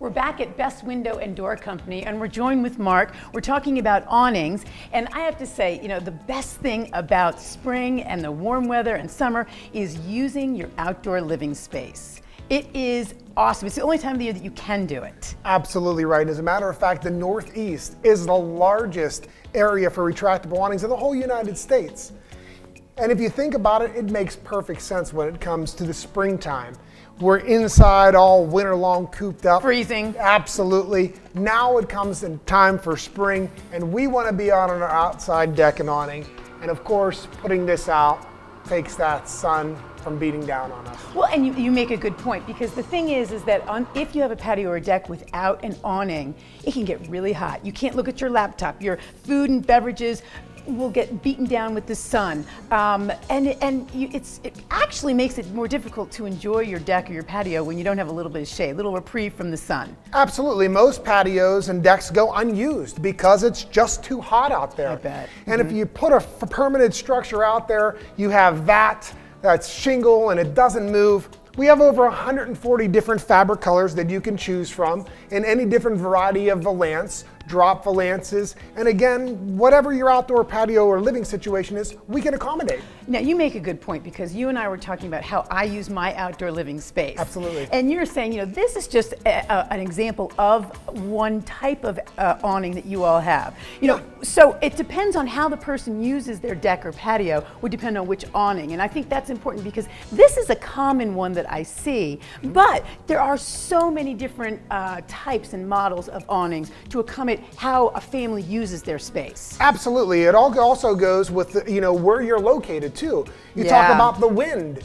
We're back at Best Window and Door Company, and we're joined with Mark. We're talking about awnings, and I have to say, the best thing about spring and the warm weather and summer is using your outdoor living space. It is awesome. It's the only time of the year that you can do it. Absolutely right. As a matter of fact, the Northeast is the largest area for retractable awnings in the whole United States. And if you think about it, it makes perfect sense when it comes to the springtime. We're inside all winter long cooped up. Freezing. Absolutely. Now it comes in time for spring, and we want to be out on our outside deck and awning. And of course, putting this out takes that sun from beating down on us. Well, and you make a good point, because the thing is that if you have a patio or a deck without an awning, it can get really hot. You can't look at your laptop. Your food and beverages will get beaten down with the sun, it actually makes it more difficult to enjoy your deck or your patio when you don't have a little bit of shade, a little reprieve from the sun. Absolutely. Most patios and decks go unused because it's just too hot out there. I bet. And if you put a permanent structure out there, you have that's shingle and it doesn't move. We have over 140 different fabric colors that you can choose from in any different variety of valance, drop valances, and again, whatever your outdoor patio or living situation is, we can accommodate. Now, you make a good point, because you and I were talking about how I use my outdoor living space. Absolutely. And you're saying, this is just an example of one type of awning that you all have. So it depends on how the person uses their deck or patio would depend on which awning. And I think that's important, because this is a common one that I see, but there are so many different types and models of awnings to accommodate how a family uses their space. Absolutely. It also goes with where you're located too. You talk about the wind.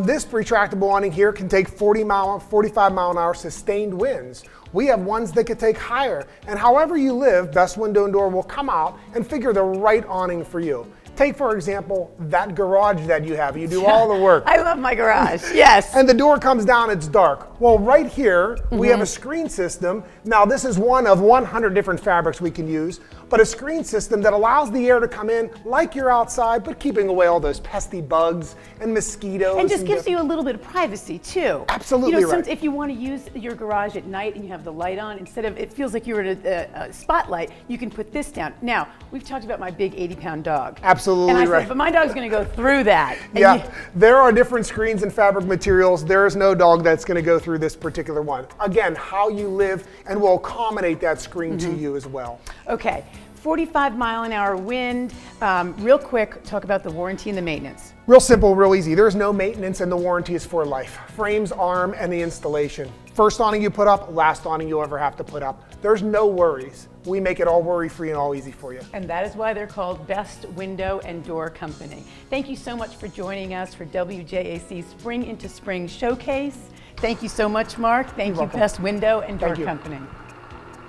This retractable awning here can take 45 mile an hour sustained winds. We have ones that could take higher. And however you live, Best Window and Door will come out and figure the right awning for you. Take, for example, that garage that you have. You do all the work. I love my garage, yes. And the door comes down, it's dark. Well, right here, we have a screen system. Now, this is one of 100 different fabrics we can use, but a screen system that allows the air to come in like you're outside, but keeping away all those pesky bugs and mosquitoes. And just gives you a little bit of privacy, too. Absolutely right. If you want to use your garage at night and you have the light on, instead of, it feels like you're at a spotlight, you can put this down. Now, we've talked about my big 80-pound dog. Absolutely and I right. said, but my dog's going to go through that. And there are different screens and fabric materials. There is no dog that's going to go through this particular one. Again, how you live, and we'll accommodate that screen to you as well. Okay, 45 mile an hour wind. Real quick, talk about the warranty and the maintenance. Real simple, real easy. There's no maintenance, and the warranty is for life. Frames, arm, and the installation. First awning you put up, last awning you'll ever have to put up. There's no worries. We make it all worry-free and all easy for you. And that is why they're called Best Window and Door Company. Thank you so much for joining us for WJAC Spring into Spring Showcase. Thank you so much, Mark. Thank you, Best Window and Door Company.